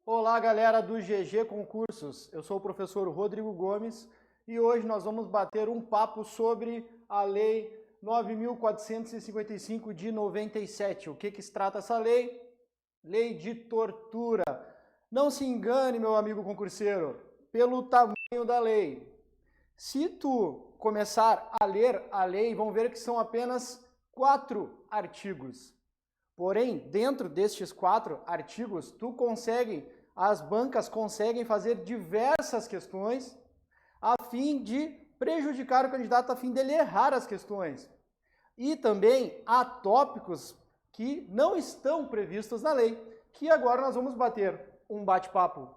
Olá, galera do GG Concursos. Eu sou o professor Rodrigo Gomes e hoje nós vamos bater um papo sobre a Lei 9.455 de 97. O que se trata essa lei? Lei de tortura. Não se engane, meu amigo concurseiro, pelo tamanho da lei. Se tu começar a ler a lei, vão ver que são apenas 4 artigos. Porém, dentro destes 4 artigos, as bancas conseguem fazer diversas questões a fim de prejudicar o candidato, a fim de ele errar as questões. E também há tópicos que não estão previstos na lei, que agora nós vamos bater um bate-papo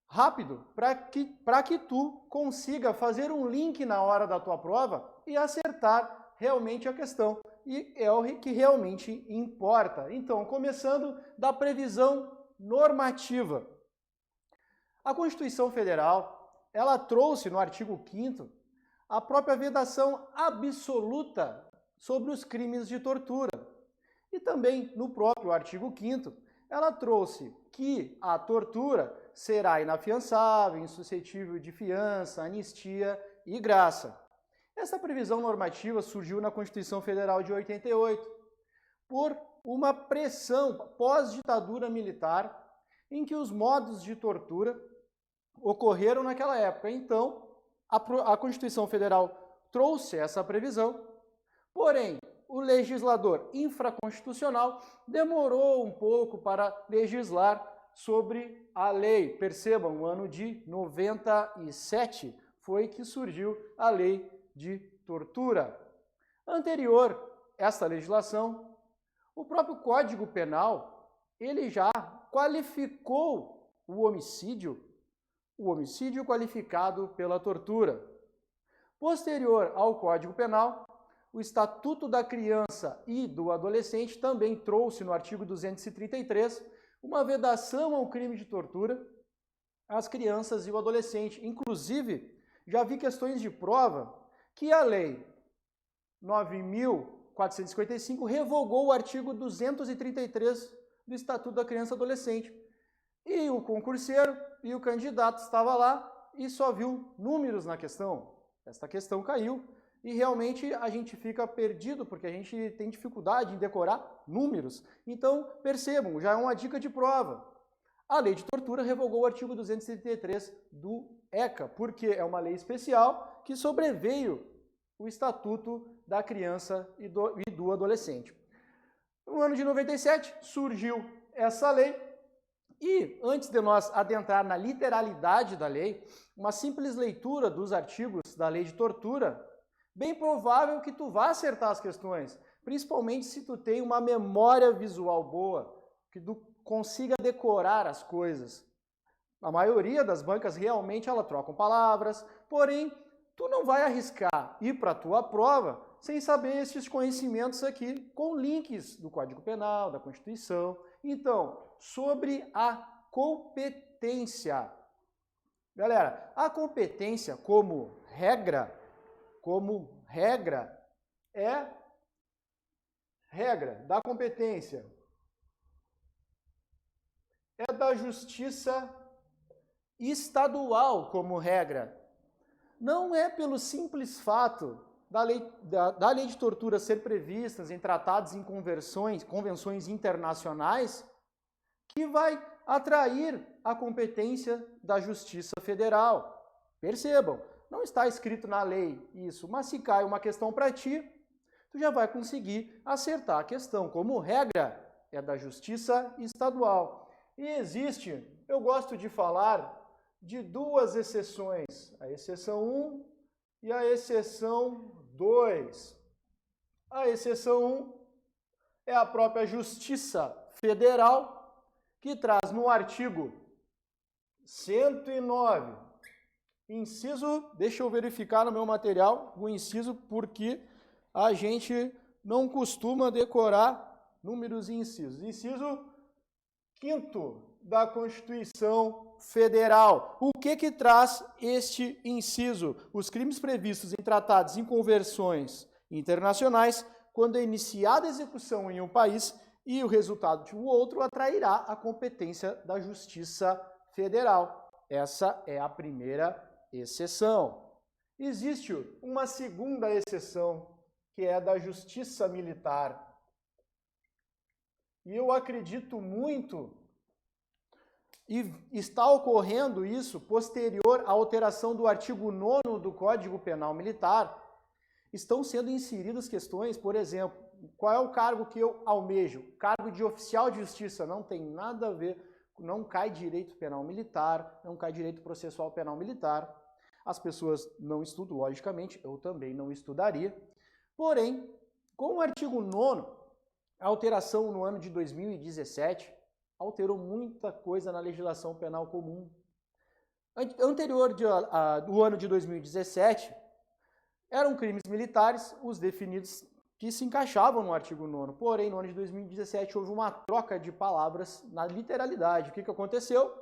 rápido para que tu consiga fazer um link na hora da tua prova e acertar realmente a questão. E é o que realmente importa. Então, começando da previsão normativa. A Constituição Federal, ela trouxe no artigo 5º a própria vedação absoluta sobre os crimes de tortura. E também no próprio artigo 5º, ela trouxe que a tortura será inafiançável, insuscetível de fiança, anistia e graça. Essa previsão normativa surgiu na Constituição Federal de 88, por uma pressão pós-ditadura militar, em que os modos de tortura ocorreram naquela época. Então, a Constituição Federal trouxe essa previsão, porém, o legislador infraconstitucional demorou um pouco para legislar sobre a lei. Percebam, no ano de 97 foi que surgiu a lei de tortura. Anterior a essa legislação, o próprio Código Penal, ele já qualificou o homicídio qualificado pela tortura. Posterior ao Código Penal, o Estatuto da Criança e do Adolescente também trouxe no artigo 233 uma vedação ao crime de tortura às crianças e o adolescente. Inclusive, já vi questões de prova que a Lei 9.455 revogou o artigo 233 do Estatuto da Criança e Adolescente. E o concurseiro e o candidato estava lá e só viu números na questão. Esta questão caiu e realmente a gente fica perdido porque a gente tem dificuldade em decorar números. Então, percebam, já é uma dica de prova. A lei de tortura revogou o artigo 233 do ECA, porque é uma lei especial que sobreveio o Estatuto da Criança e do Adolescente. No ano de 97 surgiu essa lei e, antes de nós adentrar na literalidade da lei, uma simples leitura dos artigos da lei de tortura, bem provável que tu vá acertar as questões, principalmente se tu tem uma memória visual boa, que tu consiga decorar as coisas. A maioria das bancas realmente ela trocam palavras, porém, tu não vai arriscar ir para a tua prova sem saber esses conhecimentos aqui, com links do Código Penal, da Constituição. Então, sobre a competência. Galera, a competência como regra, é regra da competência. É da justiça estadual como regra. Não é pelo simples fato da lei de tortura ser previstas em tratados e em convenções internacionais que vai atrair a competência da Justiça Federal. Percebam, não está escrito na lei isso, mas se cai uma questão para ti, tu já vai conseguir acertar a questão. Como regra, é da Justiça Estadual. E existe, eu gosto de falar de 2 exceções, a exceção 1 e a exceção 2. A exceção 1 é a própria Justiça Federal, que traz no artigo 109, inciso, deixa eu verificar no meu material o inciso, porque a gente não costuma decorar números e incisos. Inciso 5º da Constituição Federal. O que traz este inciso? Os crimes previstos em tratados e em convenções internacionais, quando é iniciada a execução em um país, E o resultado de um outro atrairá a competência da Justiça Federal. Essa é a primeira exceção. Existe uma segunda exceção, que é da Justiça Militar. E eu acredito muito, e está ocorrendo isso posterior à alteração do artigo 9º do Código Penal Militar. Estão sendo inseridas questões, por exemplo, qual é o cargo que eu almejo? Cargo de oficial de justiça, não tem nada a ver, não cai direito penal militar, não cai direito processual penal militar. As pessoas não estudam, logicamente, eu também não estudaria. Porém, com o artigo 9º, a alteração no ano de 2017 alterou muita coisa na legislação penal comum. Anterior do ano de 2017, eram crimes militares os definidos que se encaixavam no artigo 9º. Porém, no ano de 2017, houve uma troca de palavras na literalidade. O que aconteceu?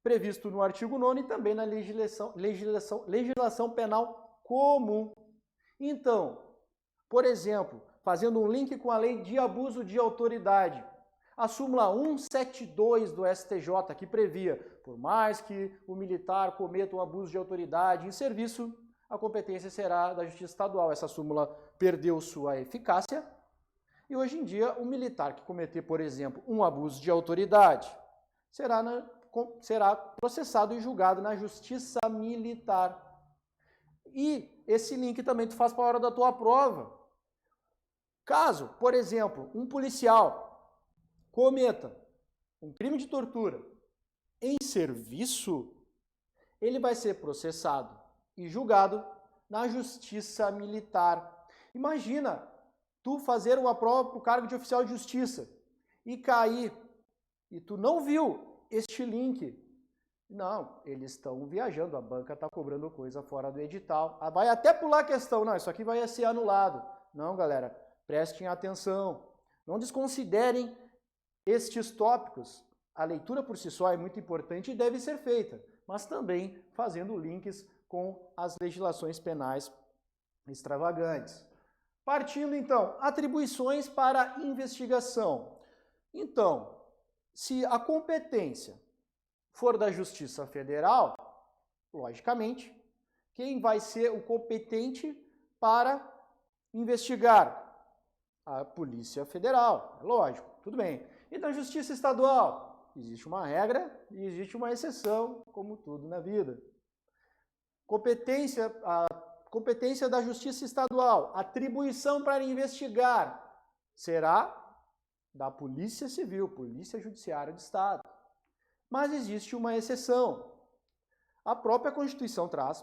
Previsto no artigo 9º e também na legislação penal comum. Então, por exemplo, fazendo um link com a lei de abuso de autoridade, a súmula 172 do STJ, que previa, por mais que o militar cometa um abuso de autoridade em serviço, a competência será da Justiça Estadual. Essa súmula perdeu sua eficácia e hoje em dia o militar que cometer, por exemplo, um abuso de autoridade será processado e julgado na Justiça Militar. E esse link também tu faz para a hora da tua prova. Caso, por exemplo, um policial cometa um crime de tortura em serviço, ele vai ser processado e julgado na Justiça Militar. Imagina tu fazer uma prova para o cargo de oficial de justiça e cair e tu não viu este link. Não, eles estão viajando, a banca está cobrando coisa fora do edital. Vai até pular a questão, não, isso aqui vai ser anulado. Não, galera, prestem atenção. Não desconsiderem estes tópicos. A leitura por si só é muito importante e deve ser feita, mas também fazendo links com as legislações penais extravagantes. Partindo, então, atribuições para investigação. Então, se a competência for da Justiça Federal, logicamente, quem vai ser o competente para investigar? A Polícia Federal, é lógico, tudo bem. E da Justiça Estadual? Existe uma regra e existe uma exceção, como tudo na vida. A competência da Justiça Estadual, atribuição para investigar, será da Polícia Civil, Polícia Judiciária do Estado. Mas existe uma exceção. A própria Constituição traz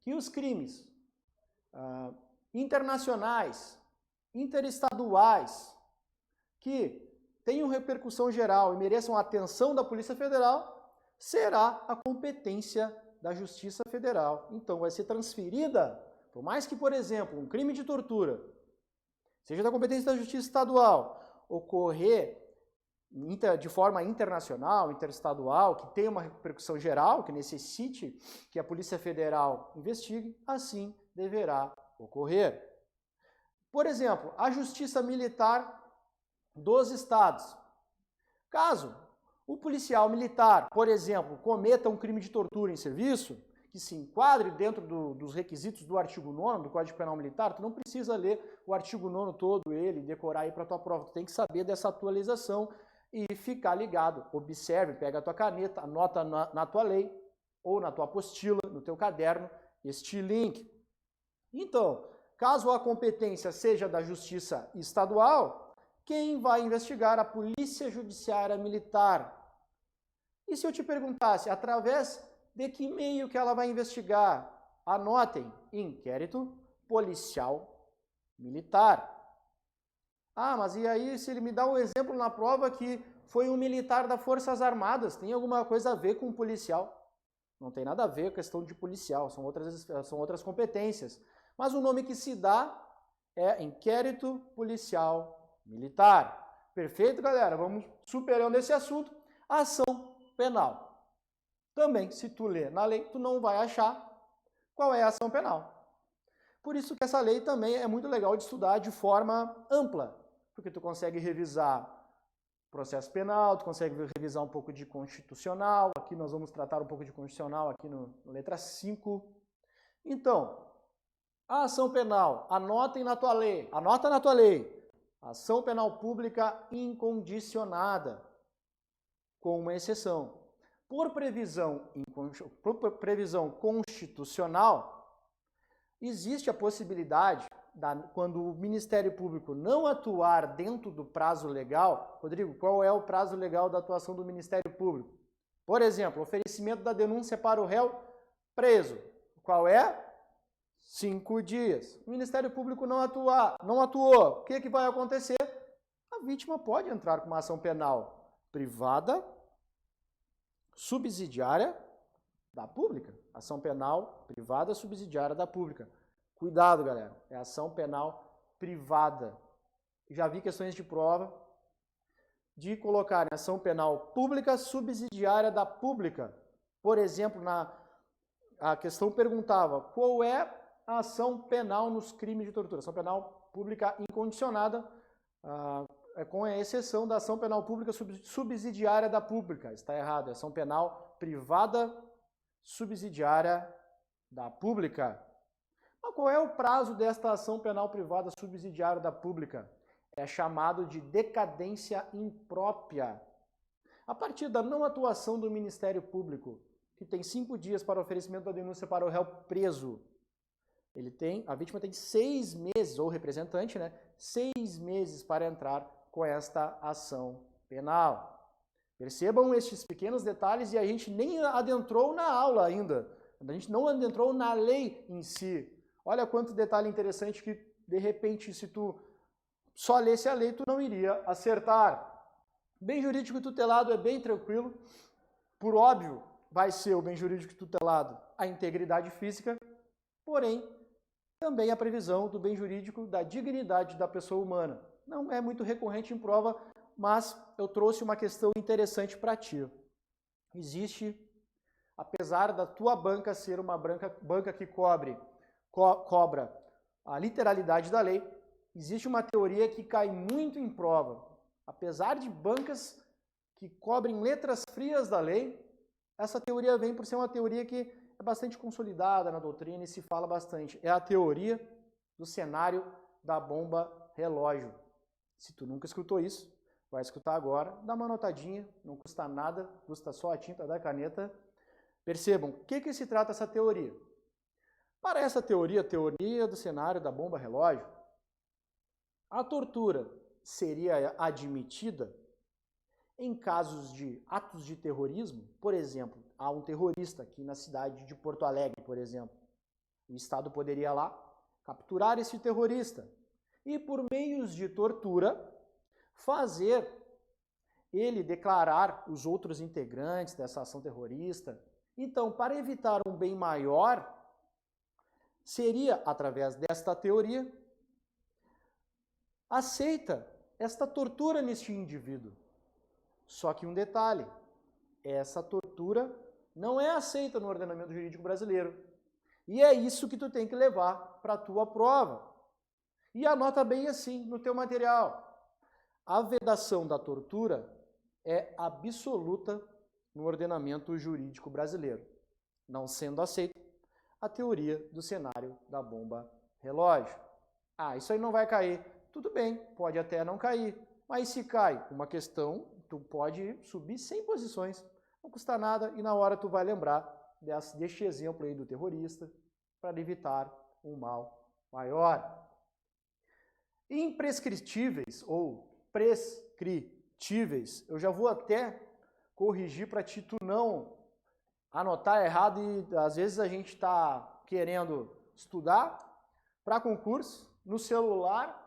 que os crimes internacionais, interestaduais, que tenham repercussão geral e mereçam a atenção da Polícia Federal, será a competência da Justiça Federal. Então, vai ser transferida, por mais que, por exemplo, um crime de tortura seja da competência da Justiça Estadual, ocorrer de forma internacional, interestadual, que tenha uma repercussão geral, que necessite que a Polícia Federal investigue, assim deverá ocorrer. Por exemplo, a Justiça Militar dos Estados. Caso o policial militar, por exemplo, cometa um crime de tortura em serviço, que se enquadre dentro dos requisitos do artigo 9º do Código Penal Militar, tu não precisa ler o artigo 9º todo, ele, decorar aí para a tua prova, tu tem que saber dessa atualização e ficar ligado. Observe, pega a tua caneta, anota na tua lei ou na tua apostila, no teu caderno, este link. Então, caso a competência seja da Justiça Estadual, quem vai investigar? A Polícia Judiciária Militar. E se eu te perguntasse, através de que meio que ela vai investigar? Anotem, inquérito policial militar. Ah, mas e aí se ele me dá um exemplo na prova que foi um militar das Forças Armadas, tem alguma coisa a ver com um policial? Não tem nada a ver com a questão de policial, são outras competências. Mas o nome que se dá é inquérito policial militar. Perfeito, galera? Vamos superando esse assunto. Ação penal. Também, se tu ler na lei, tu não vai achar qual é a ação penal. Por isso que essa lei também é muito legal de estudar de forma ampla. porque tu consegue revisar processo penal, tu consegue revisar um pouco de constitucional, aqui nós vamos tratar um pouco de constitucional aqui no letra 5. Então, a ação penal, anotem na tua lei, anota na tua lei, ação penal pública incondicionada, com uma exceção. Por previsão constitucional, existe a possibilidade, quando o Ministério Público não atuar dentro do prazo legal. Rodrigo, qual é o prazo legal da atuação do Ministério Público? Por exemplo, oferecimento da denúncia para o réu preso. Qual é? 5 dias. O Ministério Público não atuou. O que vai acontecer? A vítima pode entrar com uma ação penal privada, subsidiária da pública. Ação penal privada, subsidiária da pública. Cuidado, galera. É ação penal privada. Já vi questões de prova de colocar em ação penal pública, subsidiária da pública. Por exemplo, a questão perguntava qual é a ação penal nos crimes de tortura. Ação penal pública incondicionada, com a exceção da ação penal pública subsidiária da pública. Está errado. É ação penal privada, subsidiária da pública. Mas qual é o prazo desta ação penal privada subsidiária da pública? É chamado de decadência imprópria. A partir da não atuação do Ministério Público, que tem 5 dias para oferecimento da denúncia para o réu preso, a vítima tem 6 meses, ou o representante, 6 meses para entrar com esta ação penal. Percebam estes pequenos detalhes, e a gente nem adentrou na aula ainda. A gente não adentrou na lei em si. Olha quanto detalhe interessante que, de repente, se tu só lesse a lei, tu não iria acertar. Bem jurídico tutelado é bem tranquilo. Por óbvio, vai ser o bem jurídico tutelado a integridade física, porém, também a previsão do bem jurídico da dignidade da pessoa humana. Não é muito recorrente em prova, mas eu trouxe uma questão interessante para ti. Existe, apesar da tua banca ser uma banca que cobra a literalidade da lei, existe uma teoria que cai muito em prova. Apesar de bancas que cobrem letras frias da lei, essa teoria vem por ser uma teoria que é bastante consolidada na doutrina e se fala bastante. É a teoria do cenário da bomba relógio. Se tu nunca escutou isso, vai escutar agora. Dá uma anotadinha, não custa nada, custa só a tinta da caneta. Percebam, o que se trata essa teoria? Para essa teoria, a teoria do cenário da bomba relógio, a tortura seria admitida em casos de atos de terrorismo. Por exemplo, há um terrorista aqui na cidade de Porto Alegre, por exemplo. O Estado poderia lá capturar esse terrorista e, por meios de tortura, fazer ele declarar os outros integrantes dessa ação terrorista. Então, para evitar um bem maior, seria, através desta teoria, aceita esta tortura neste indivíduo. Só que um detalhe, essa tortura não é aceita no ordenamento jurídico brasileiro. E é isso que tu tem que levar para a tua prova. E anota bem assim no teu material. A vedação da tortura é absoluta no ordenamento jurídico brasileiro, não sendo aceita a teoria do cenário da bomba relógio. Isso aí não vai cair. Tudo bem, pode até não cair, mas se cai uma questão, tu pode subir 100 posições, não custa nada, e na hora tu vai lembrar deste exemplo aí do terrorista, para evitar um mal maior. Imprescritíveis ou prescritíveis, eu já vou até corrigir para ti tu não anotar errado, e às vezes a gente está querendo estudar para concurso no celular,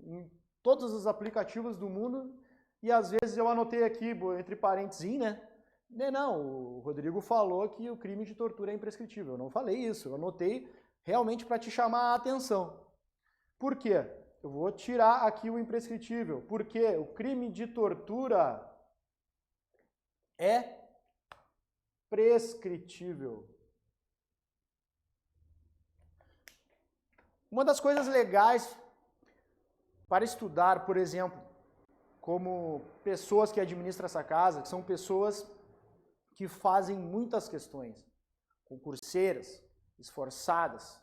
em todos os aplicativos do mundo, e às vezes eu anotei aqui, entre parênteses, Não, o Rodrigo falou que o crime de tortura é imprescritível. Eu não falei isso, eu anotei realmente para te chamar a atenção. Por quê? Eu vou tirar aqui o imprescritível, porque o crime de tortura é prescritível. Uma das coisas legais para estudar, por exemplo, como pessoas que administram essa casa, que são pessoas que fazem muitas questões, concurseiras, esforçadas,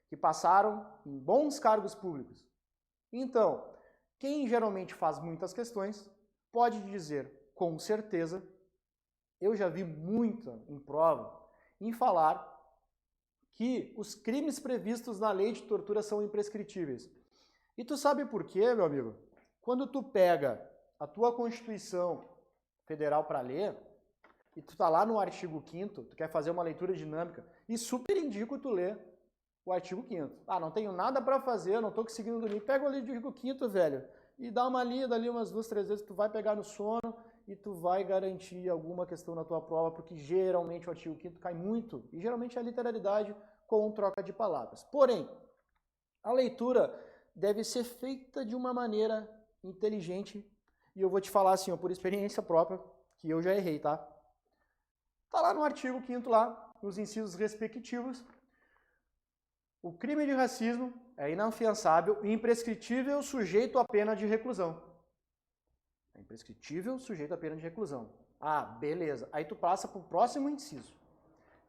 que passaram em bons cargos públicos. Então, quem geralmente faz muitas questões pode dizer com certeza, eu já vi muita em prova, em falar que os crimes previstos na lei de tortura são imprescritíveis. E tu sabe por quê, meu amigo? Quando tu pega a tua Constituição Federal para ler, e tu tá lá no artigo 5º, tu quer fazer uma leitura dinâmica, e super indico tu ler o artigo 5º. Ah, não tenho nada para fazer, não tô conseguindo dormir. Pega o artigo 5º, velho, e dá uma lida ali umas 2, 3 vezes, tu vai pegar no sono e tu vai garantir alguma questão na tua prova, porque geralmente o artigo 5º cai muito, e geralmente é a literalidade com troca de palavras. Porém, a leitura deve ser feita de uma maneira inteligente, e eu vou te falar assim, ó, por experiência própria, que eu já errei, tá? Tá lá no artigo 5º, lá, nos incisos respectivos, o crime de racismo é inafiançável e imprescritível, sujeito à pena de reclusão. É imprescritível, sujeito à pena de reclusão. Ah, beleza. Aí tu passa para o próximo inciso.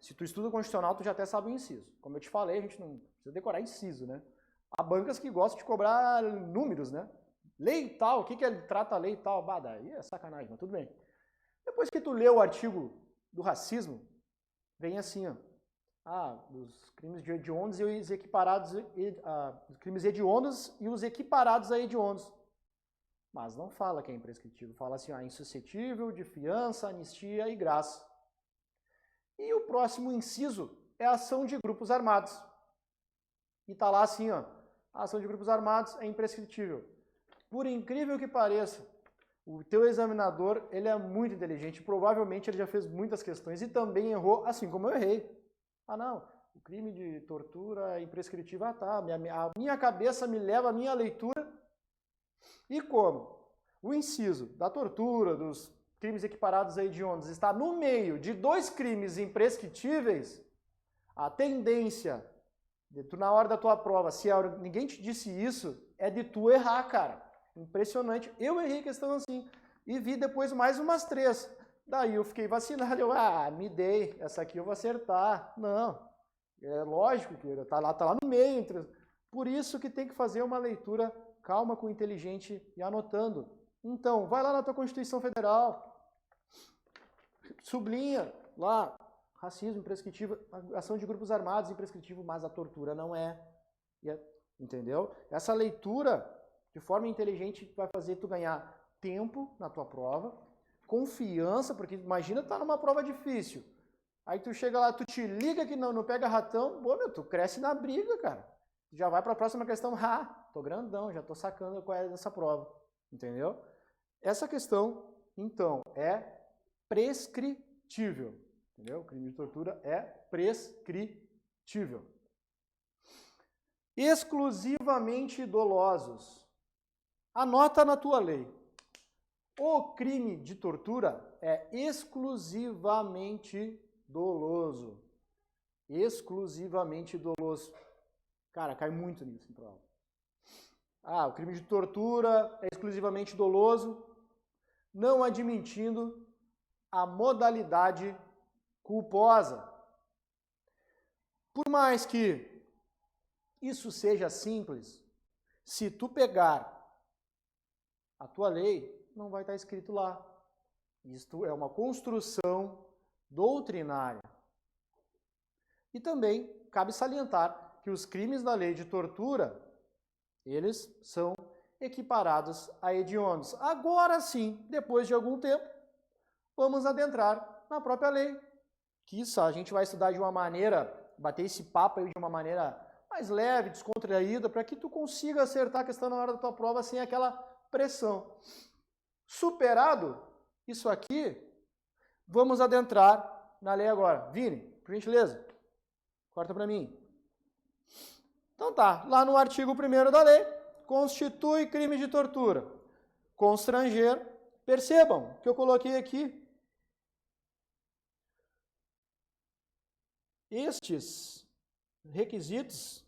Se tu estuda constitucional, tu já até sabe o inciso. Como eu te falei, a gente não precisa decorar inciso, né? Há bancas que gostam de cobrar números, né? Lei tal, o que trata a lei tal? Bah, daí é sacanagem, mas tudo bem. Depois que tu lê o artigo do racismo, vem assim, ó. Ah, os crimes hediondos e os equiparados, os crimes hediondos e os equiparados a hediondos. Mas não fala que é imprescritível, fala assim, insuscetível de fiança, anistia e graça. E o próximo inciso é a ação de grupos armados. E tá lá assim, ó, a ação de grupos armados é imprescritível. Por incrível que pareça, o teu examinador, ele é muito inteligente, provavelmente ele já fez muitas questões e também errou, assim como eu errei. Ah, não, o crime de tortura é imprescritível. Ah, tá, a minha cabeça me leva à minha leitura. E como o inciso da tortura, dos crimes equiparados a hediondos, está no meio de 2 crimes imprescritíveis, a tendência, de tu, na hora da tua prova, se ninguém te disse isso, é de tu errar, cara. Impressionante. Eu errei questão assim. E vi depois mais umas 3. Daí eu fiquei vacinado. Eu, me dei. Essa aqui eu vou acertar. Não. É lógico que tá lá no meio. Por isso que tem que fazer uma leitura calma, com inteligente e anotando. Então, vai lá na tua Constituição Federal. Sublinha lá. Racismo imprescritível. Ação de grupos armados imprescritível, mas a tortura não é. Entendeu? Essa leitura de forma inteligente vai fazer tu ganhar tempo na tua prova, confiança, porque imagina tu tá numa prova difícil, aí tu chega lá, tu te liga que não pega ratão, tu cresce na briga, cara. Tu já vai para a próxima questão, tô grandão, já tô sacando qual é dessa prova, entendeu? Essa questão, então, é prescritível, entendeu? O crime de tortura é prescritível. Exclusivamente dolosos. Anota na tua lei. O crime de tortura é exclusivamente doloso. Exclusivamente doloso. Cara, cai muito nisso em prova. O crime de tortura é exclusivamente doloso, não admitindo a modalidade culposa. Por mais que isso seja simples, se tu pegar a tua lei, não vai estar escrito lá. Isto é uma construção doutrinária. E também cabe salientar que os crimes da lei de tortura, eles são equiparados a hediondos. Agora sim, depois de algum tempo, vamos adentrar na própria lei. Que isso a gente vai estudar de uma maneira, bater esse papo aí de uma maneira mais leve, descontraída, para que tu consiga acertar a questão na hora da tua prova sem aquela pressão. Superado isso aqui, vamos adentrar na lei agora. Vini, por gentileza, corta para mim. Então tá, lá no artigo 1º da lei, constitui crime de tortura. Constranger, percebam que eu coloquei aqui estes requisitos,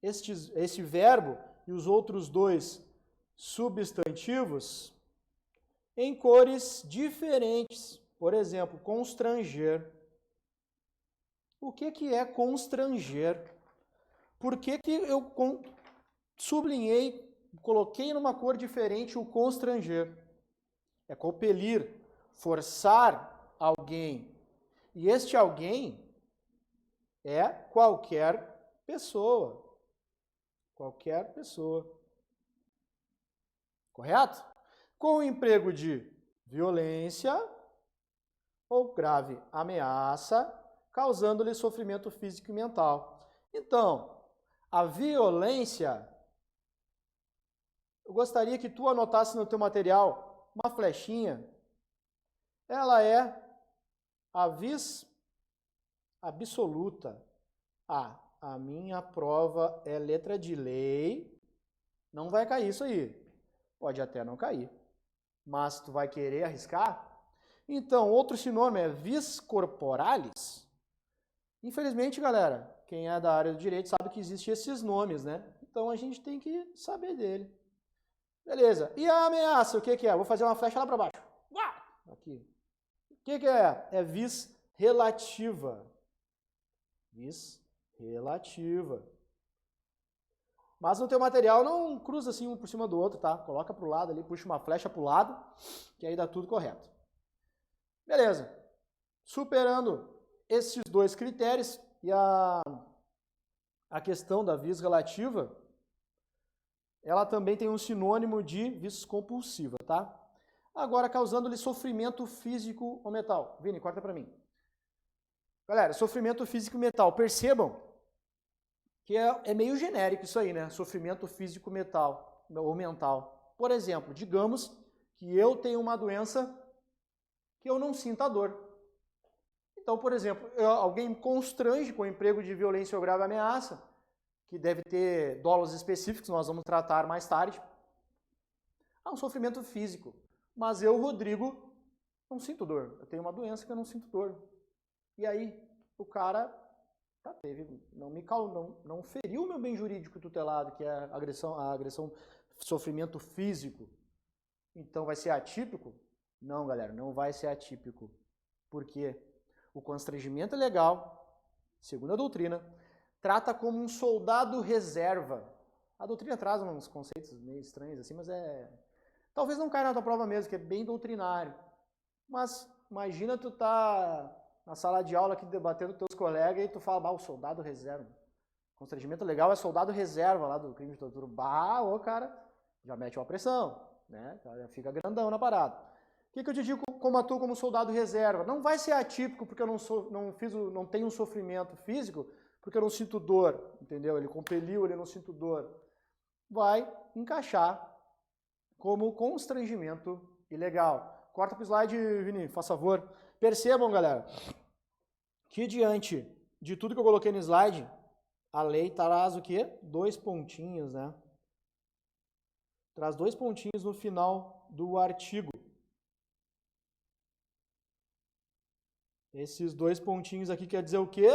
esse verbo e os outros 2 substantivos em cores diferentes. Por exemplo, constranger. O que é constranger? Por que eu sublinhei, coloquei numa cor diferente o constranger? É compelir, forçar alguém. E este alguém é qualquer pessoa. Qualquer pessoa. Correto? Com o emprego de violência ou grave ameaça, causando-lhe sofrimento físico e mental. Então, a violência, eu gostaria que tu anotasse no teu material uma flechinha. Ela é a vis absoluta. A minha prova é letra de lei. Não vai cair isso aí. Pode até não cair. Mas tu vai querer arriscar? Então, outro sinônimo é vis corporalis. Infelizmente, galera, quem é da área do direito sabe que existem esses nomes, né? Então, a gente tem que saber dele. Beleza. E a ameaça, o que é? Vou fazer uma flecha lá para baixo. Aqui. O que é? É vis relativa. Vis relativa. Mas no teu material não cruza assim um por cima do outro, tá? Coloca pro lado ali, puxa uma flecha pro lado, que aí dá tudo correto. Beleza. Superando esses dois critérios e a questão da vis relativa, ela também tem um sinônimo de vis compulsiva, tá? Agora, causando-lhe sofrimento físico ou mental. Vini, corta pra mim. Galera, sofrimento físico e mental. Percebam que é meio genérico isso aí, né? Sofrimento físico ou mental. Por exemplo, digamos que eu tenho uma doença que eu não sinta dor. Então, por exemplo, alguém me constrange com o emprego de violência ou grave ameaça, que deve ter dolos específicos, nós vamos tratar mais tarde. Um sofrimento físico. Mas eu, Rodrigo, não sinto dor. Eu tenho uma doença que eu não sinto dor. E aí, o cara não feriu o meu bem jurídico tutelado, que é a agressão, sofrimento físico. Então, vai ser atípico? Não, galera, não vai ser atípico. Por quê? O constrangimento legal, segundo a doutrina, trata como um soldado reserva. A doutrina traz uns conceitos meio estranhos assim, mas talvez não caia na tua prova mesmo, que é bem doutrinário. Mas imagina tu tá na sala de aula aqui debatendo com teus colegas e tu fala, o soldado reserva. Constrangimento legal é soldado reserva lá do crime de tortura. O cara já mete uma pressão, né? Já fica grandão na parada. O que eu te digo como atuo como soldado reserva? Não vai ser atípico porque eu não tenho um sofrimento físico, porque eu não sinto dor, entendeu? Ele compeliu, ele não sinto dor. Vai encaixar como constrangimento ilegal. Corta pro slide, Vini, faz favor. Percebam, galera, que diante de tudo que eu coloquei no slide, a lei traz o quê? 2 pontinhos, né? Traz 2 pontinhos no final do artigo. Esses 2 pontinhos aqui quer dizer o quê?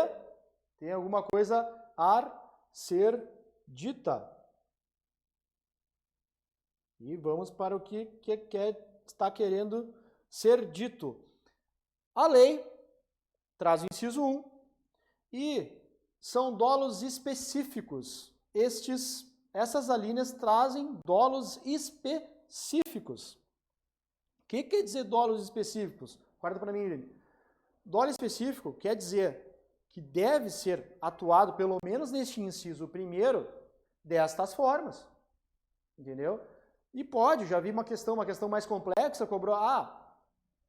Tem alguma coisa a ser dita. E vamos para o que está querendo ser dito. A lei traz o inciso 1 e são dolos específicos. Essas alíneas trazem dolos específicos. O que quer dizer dolos específicos? Guarda para mim, Irene. Dolo específico quer dizer que deve ser atuado, pelo menos neste inciso primeiro, destas formas. Entendeu? E já vi uma questão mais complexa, cobrou,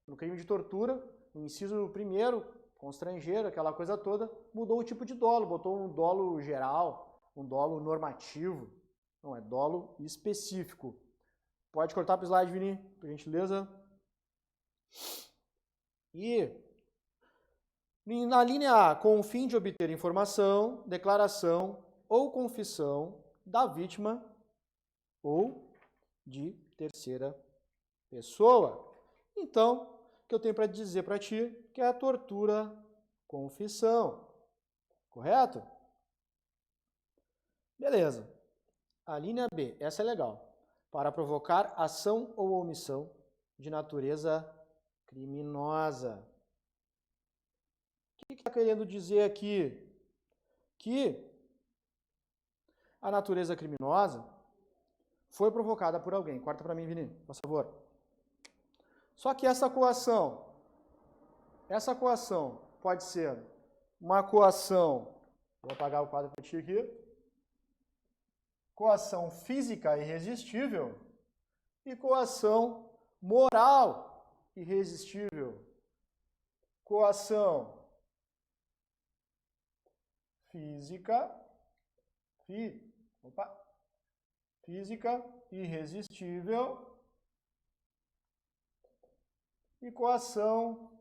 no crime de tortura, no inciso primeiro, constrangeiro, aquela coisa toda, mudou o tipo de dolo, botou um dolo geral, um dolo normativo. Não, é dolo específico. Pode cortar para o slide, Vini, por gentileza. E na linha A, com o fim de obter informação, declaração ou confissão da vítima ou de terceira pessoa. Então, o que eu tenho para dizer para ti que é a tortura confissão. Correto? Beleza. A linha B, essa é legal. para provocar ação ou omissão de natureza criminosa. O que está querendo dizer aqui? Que a natureza criminosa foi provocada por alguém. Corta para mim, Vini, por favor. Só que essa coação pode ser uma coação, vou apagar o quadro para ti aqui, coação física irresistível e coação moral irresistível. Coação física irresistível e coação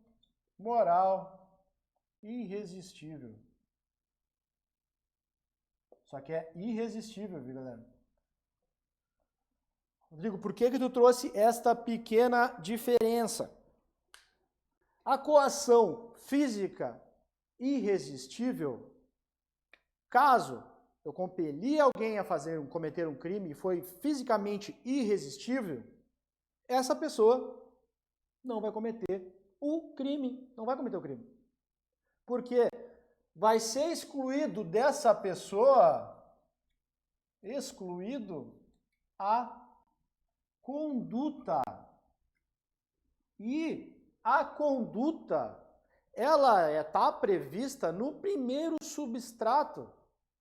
moral irresistível. Só que é irresistível, viu, galera? Rodrigo, por que tu trouxe esta pequena diferença? A coação física irresistível, caso eu compeli alguém a cometer um crime e foi fisicamente irresistível, essa pessoa não vai cometer o crime, não vai cometer o crime. Porque vai ser excluído dessa pessoa, a conduta. E a conduta, ela está prevista no primeiro substrato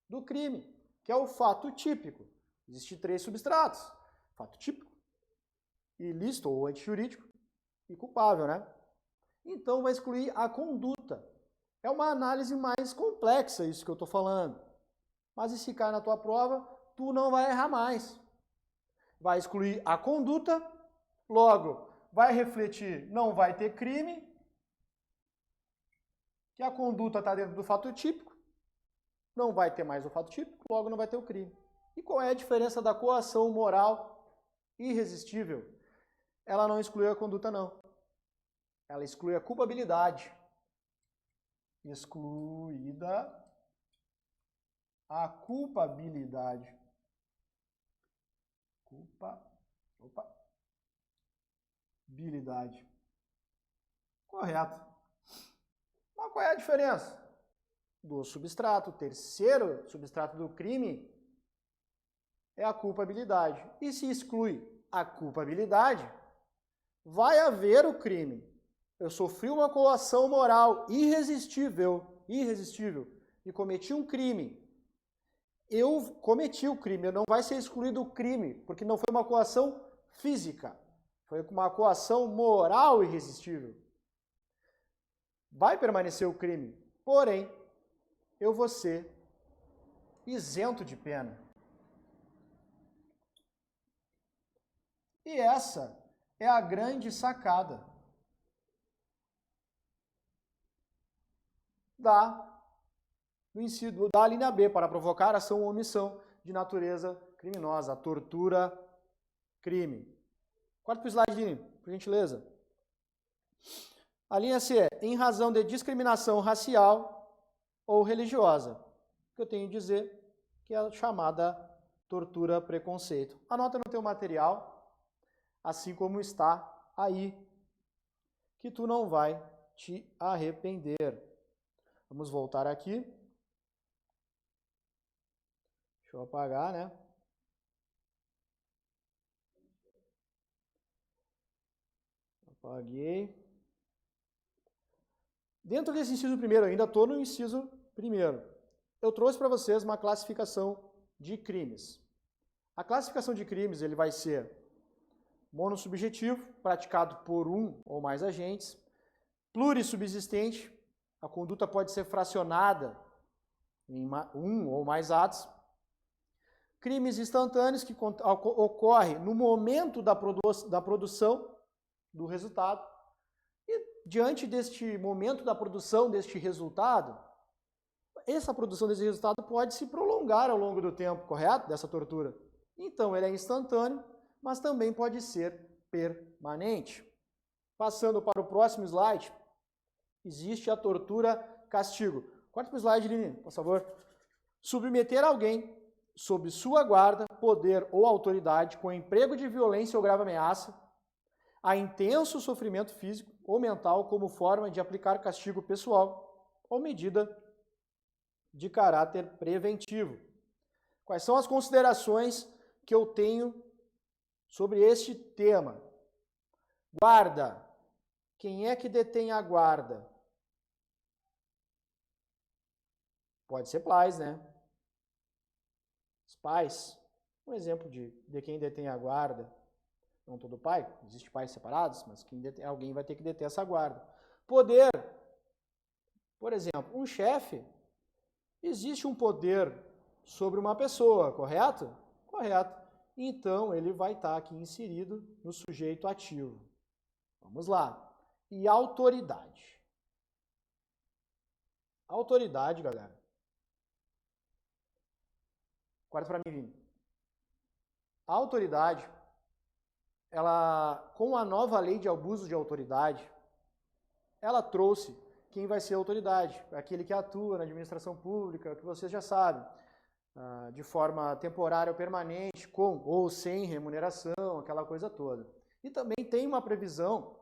do crime, que é o fato típico. Existem 3 substratos: fato típico, ilícito ou antijurídico e culpável, né? Então vai excluir a conduta. É uma análise mais complexa isso que eu estou falando. Mas se cair na tua prova, tu não vai errar mais. Vai excluir a conduta, logo vai refletir, não vai ter crime, que a conduta está dentro do fato típico, não vai ter mais o fato típico, logo não vai ter o crime. E qual é a diferença da coação moral irresistível? Ela não exclui a conduta, não. Ela exclui a culpabilidade. Excluída a culpabilidade. Culpabilidade. Correto. Mas qual é a diferença do substrato? O terceiro substrato do crime é a culpabilidade. E se exclui a culpabilidade, vai haver o crime. Eu sofri uma coação moral irresistível, e cometi um crime. Eu cometi o crime, não vai ser excluído o crime, porque não foi uma coação física, foi uma coação moral irresistível. Vai permanecer o crime, porém, eu vou ser isento de pena. E essa é a grande sacada da linha B, para provocar ação ou omissão de natureza criminosa, a tortura, crime. Corta para o slide, Lini, por gentileza. A linha C é em razão de discriminação racial ou religiosa, que eu tenho que dizer que é a chamada tortura preconceito. Anota no teu material, assim como está aí, que tu não vai te arrepender. Vamos voltar aqui. Deixa eu apagar, né? Apaguei. Dentro desse inciso primeiro, ainda estou no inciso primeiro. Eu trouxe para vocês uma classificação de crimes. A classificação de crimes ele vai ser monossubjetivo, praticado por um ou mais agentes, plurissubsistente, a conduta pode ser fracionada em um ou mais atos, crimes instantâneos, que ocorrem no momento da produção do resultado, e diante deste momento da produção deste resultado, essa produção desse resultado pode se prolongar ao longo do tempo, correto? Dessa tortura. Então, ele é instantâneo, mas também pode ser permanente. Passando para o próximo slide, existe a tortura castigo. Corta para o slide, Lini, por favor. Submeter alguém sob sua guarda, poder ou autoridade, com emprego de violência ou grave ameaça, a intenso sofrimento físico ou mental como forma de aplicar castigo pessoal ou medida de caráter preventivo. Quais são as considerações que eu tenho sobre este tema? Guarda. Quem é que detém a guarda? Pode ser pais, né? Os pais. Um exemplo de quem detém a guarda. Não todo pai, existem pais separados, mas alguém vai ter que deter essa guarda. Poder. Por exemplo, um chefe. Existe um poder sobre uma pessoa, correto? Correto. Então, ele vai estar aqui inserido no sujeito ativo. Vamos lá. E autoridade. Autoridade, galera. Quarto para mim, Vini. A autoridade, ela, com a nova lei de abuso de autoridade, ela trouxe quem vai ser a autoridade, aquele que atua na administração pública, que vocês já sabem, de forma temporária ou permanente, com ou sem remuneração, aquela coisa toda. E também tem uma previsão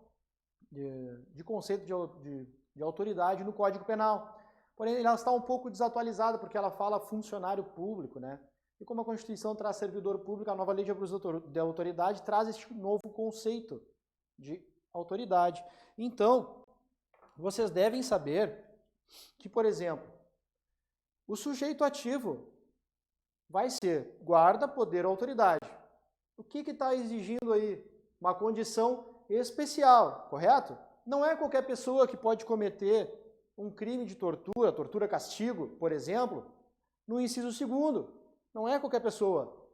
de conceito de autoridade no Código Penal. Porém, ela está um pouco desatualizada, porque ela fala funcionário público, né? E como a Constituição traz servidor público, a nova lei de abuso de autoridade traz este novo conceito de autoridade. Então, vocês devem saber que, por exemplo, o sujeito ativo vai ser guarda, poder ou autoridade. O que está exigindo aí? Uma condição especial, correto? Não é qualquer pessoa que pode cometer um crime de tortura, tortura-castigo, por exemplo, no inciso 2º. Não é qualquer pessoa.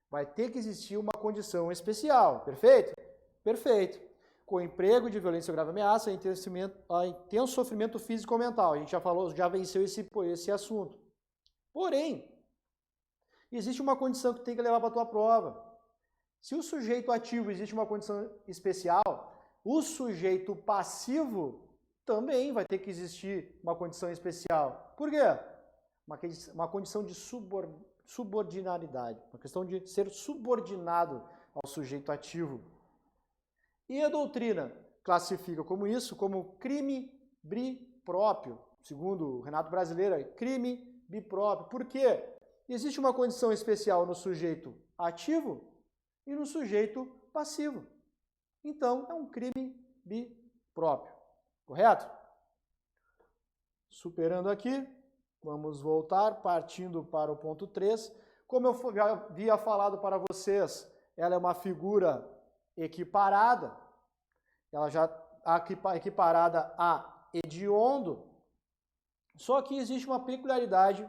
Vai ter que existir uma condição especial, perfeito? Perfeito. Com emprego de violência ou grave ameaça, intenso sofrimento físico ou mental. A gente já falou, já venceu esse assunto. Porém, existe uma condição que tem que levar para a tua prova. Se o sujeito ativo existe uma condição especial, o sujeito passivo também vai ter que existir uma condição especial. Por quê? Uma condição de subordinalidade, uma questão de ser subordinado ao sujeito ativo. E a doutrina classifica como isso, como crime bipróprio, segundo o Renato Brasileiro, crime bipróprio. Por quê? Existe uma condição especial no sujeito ativo e no sujeito passivo. Então, é um crime bipróprio. Correto? Superando aqui, vamos voltar, partindo para o ponto 3. Como eu já havia falado para vocês, ela é uma figura equiparada. Ela já equiparada a hediondo. Só que existe uma peculiaridade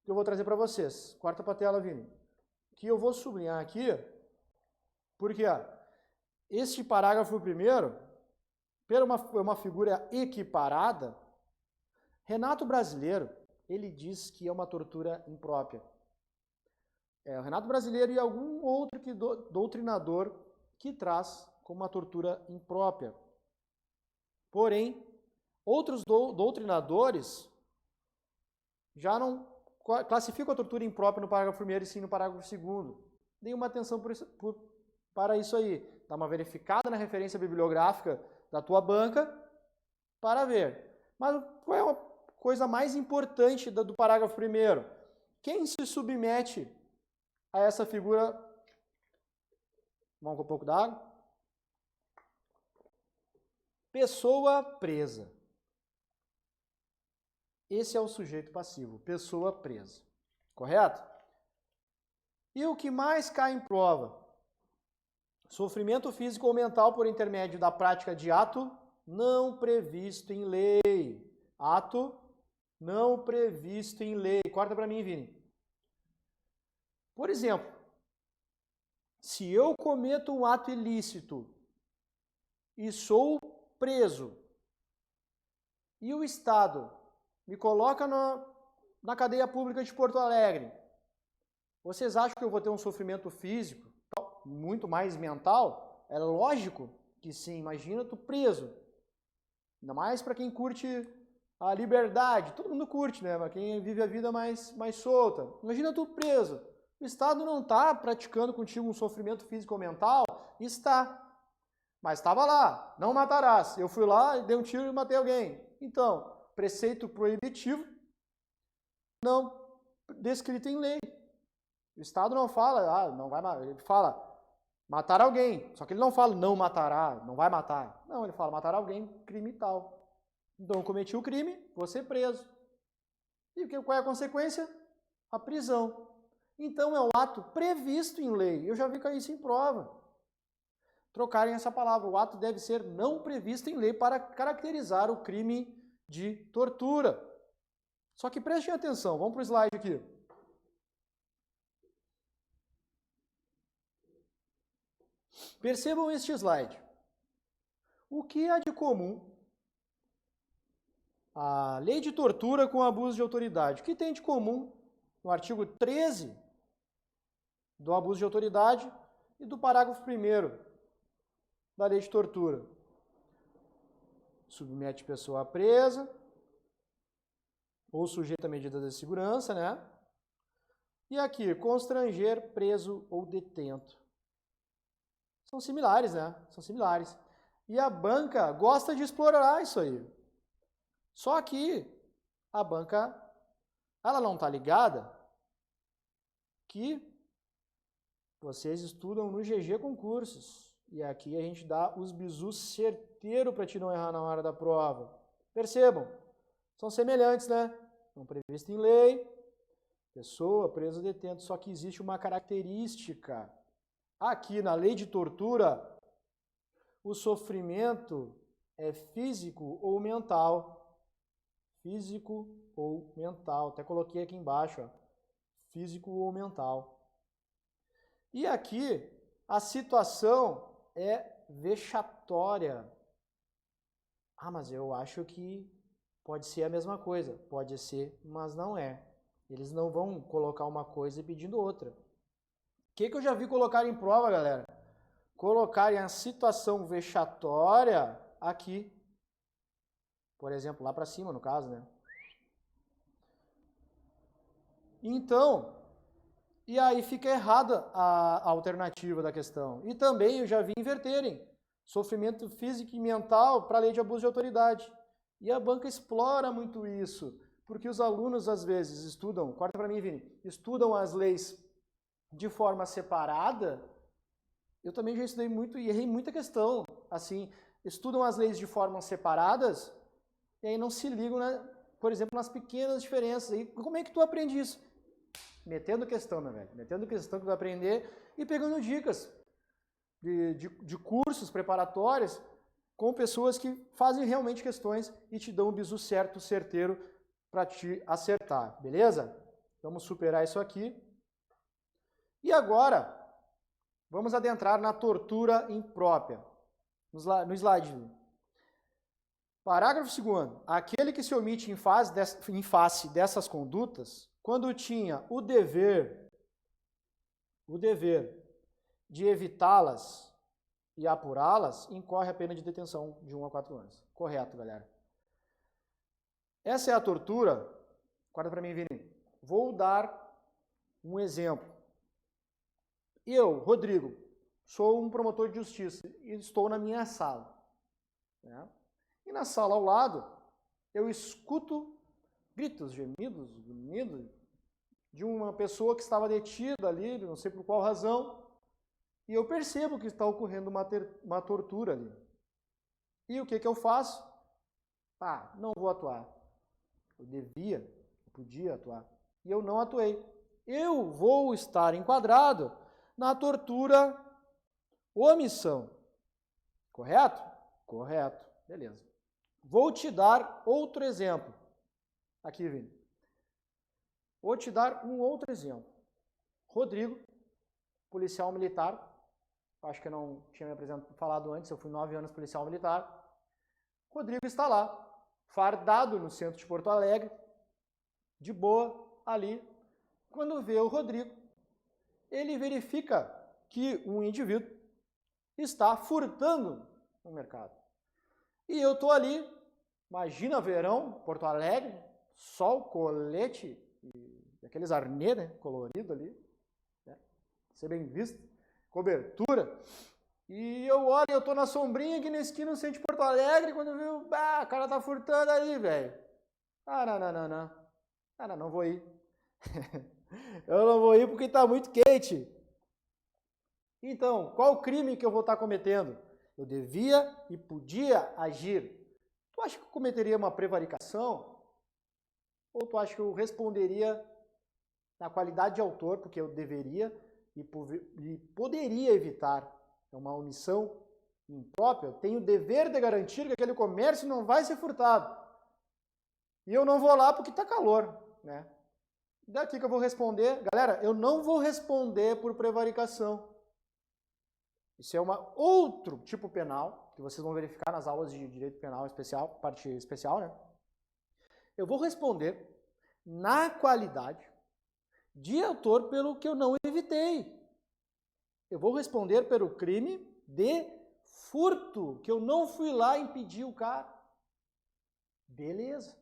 que eu vou trazer para vocês. Quarta para a tela, Vini. Que eu vou sublinhar aqui, porque este parágrafo primeiro, por uma figura equiparada, Renato Brasileiro, ele diz que é uma tortura imprópria. O Renato Brasileiro e algum outro doutrinador que traz como uma tortura imprópria. Porém, outros doutrinadores já não classificam a tortura imprópria no parágrafo 1º e sim no parágrafo 2º. Dê uma atenção para isso aí. Dá uma verificada na referência bibliográfica da tua banca para ver. Mas qual é a coisa mais importante do parágrafo 1º? Quem se submete a essa figura? Vamos com um pouco d'água. Pessoa presa. Esse é o sujeito passivo, pessoa presa. Correto? E o que mais cai em prova? Sofrimento físico ou mental por intermédio da prática de ato não previsto em lei. Ato não previsto em lei. Corta para mim, Vini. Por exemplo, se eu cometo um ato ilícito e sou preso e o Estado me coloca na cadeia pública de Porto Alegre, vocês acham que eu vou ter um sofrimento físico muito mais mental? É lógico que sim. Imagina tu preso. Ainda mais para quem curte a liberdade, todo mundo curte, né? Mas quem vive a vida mais solta. Imagina tu preso. O Estado não está praticando contigo um sofrimento físico ou mental? Está. Mas estava lá, não matarás. Eu fui lá, dei um tiro e matei alguém. Então, preceito proibitivo não descrito em lei. O Estado não fala, não vai matar. Ele fala matar alguém. Só que ele não fala não matará, não vai matar. Não, ele fala matar alguém, crime tal. Então, eu cometi o crime, vou ser preso. E qual é a consequência? A prisão. Então, é um ato previsto em lei. Eu já vi isso em prova. Trocarem essa palavra. O ato deve ser não previsto em lei para caracterizar o crime de tortura. Só que prestem atenção, vamos para o slide aqui. Percebam este slide. O que há de comum a lei de tortura com abuso de autoridade? O que tem de comum no artigo 13 do abuso de autoridade e do parágrafo 1º da lei de tortura? Submete pessoa presa ou sujeita a medidas de segurança, né? E aqui, constranger preso ou detento. São similares, né? São similares. E a banca gosta de explorar isso aí. Só que a banca, ela não está ligada que vocês estudam no GG Concursos. E aqui a gente dá os bizus certeiro para te não errar na hora da prova. Percebam, são semelhantes, né? Não previsto em lei, pessoa, preso, detento. Só que existe uma característica. Aqui na lei de tortura, o sofrimento é físico ou mental. Físico ou mental. Até coloquei aqui embaixo, ó. Físico ou mental. E aqui, a situação é vexatória. Mas eu acho que pode ser a mesma coisa. Pode ser, mas não é. Eles não vão colocar uma coisa pedindo outra. O que eu já vi colocar em prova, galera? Colocarem a situação vexatória aqui. Por exemplo, lá para cima, no caso, né? Então, e aí fica errada a alternativa da questão. E também eu já vi inverterem sofrimento físico e mental para a lei de abuso de autoridade. E a banca explora muito isso, porque os alunos às vezes estudam, corta para mim, Vini, estudam as leis de forma separada. Eu também já estudei muito e errei muita questão. Assim, estudam as leis de formas separadas e aí não se ligam, por exemplo, nas pequenas diferenças. E como é que tu aprende isso? Metendo questão, né, velho? Metendo questão que tu vai aprender e pegando dicas de cursos preparatórios com pessoas que fazem realmente questões e te dão o bizu certo, certeiro, para te acertar, beleza? Vamos superar isso aqui. E agora, vamos adentrar na tortura imprópria. No slide. Parágrafo 2º. Aquele que se omite em face dessas condutas, quando tinha o dever de evitá-las e apurá-las, incorre a pena de detenção de 1 a 4 anos. Correto, galera. Essa é a tortura. Guarda para mim, Vini. Vou dar um exemplo. Eu, Rodrigo, sou um promotor de justiça e estou na minha sala. Né? E na sala ao lado, eu escuto gritos, gemidos de uma pessoa que estava detida ali, não sei por qual razão, e eu percebo que está ocorrendo uma tortura ali. E o que eu faço? Não vou atuar. Eu podia atuar. E eu não atuei. Eu vou estar enquadrado na tortura omissão. Correto? Correto. Beleza. Vou te dar outro exemplo. Aqui, Vini. Vou te dar um outro exemplo. Rodrigo, policial militar. Acho que eu não tinha me falado antes, eu fui 9 anos policial militar. Rodrigo está lá, fardado no centro de Porto Alegre, de boa, ali. Quando vê o Rodrigo, ele verifica que um indivíduo está furtando no mercado. E eu estou ali Imagina verão, Porto Alegre, sol, colete, e aqueles arnês, né, colorido ali, né, ser bem visto, cobertura. E eu olho, eu tô na sombrinha aqui na esquina no centro de Porto Alegre, quando eu vi, o cara tá furtando aí, velho. Não vou ir. Eu não vou ir porque tá muito quente. Então, qual o crime que eu vou estar cometendo? Eu devia e podia agir. Tu acha que eu cometeria uma prevaricação? Ou tu acha que eu responderia na qualidade de autor, porque eu deveria e poderia evitar? É uma omissão imprópria. Eu tenho o dever de garantir que aquele comércio não vai ser furtado. E eu não vou lá porque está calor, né? Daqui que eu vou responder. Galera, eu não vou responder por prevaricação. Isso é outro tipo penal, que vocês vão verificar nas aulas de direito penal especial, parte especial, né? Eu vou responder na qualidade de autor pelo que eu não evitei. Eu vou responder pelo crime de furto, que eu não fui lá impedir o cara. Beleza.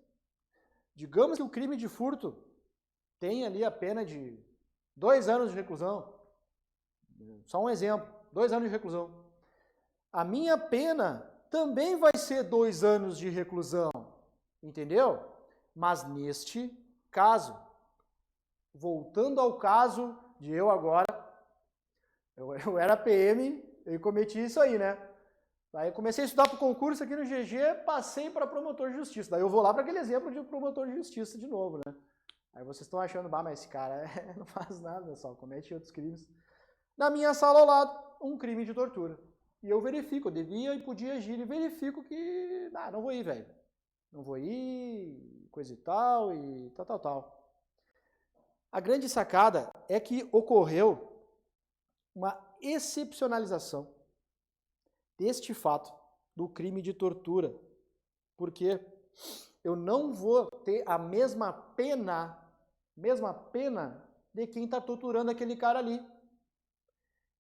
Digamos que o crime de furto tem ali a pena de 2 anos de reclusão. Só um exemplo, 2 anos de reclusão. A minha pena também vai ser 2 anos de reclusão, entendeu? Mas neste caso, voltando ao caso de eu agora, eu era PM e cometi isso aí, né? Aí eu comecei a estudar para o concurso aqui no GG, passei para promotor de justiça. Daí eu vou lá para aquele exemplo de promotor de justiça de novo, né? Aí vocês estão achando, mas esse cara não faz nada, só comete outros crimes. Na minha sala ao lado, um crime de tortura. E eu verifico, eu devia e podia agir, e verifico que, não vou ir, velho. Não vou ir, coisa e tal, e tal. A grande sacada é que ocorreu uma excepcionalização deste fato do crime de tortura. Porque eu não vou ter a mesma pena de quem está torturando aquele cara ali.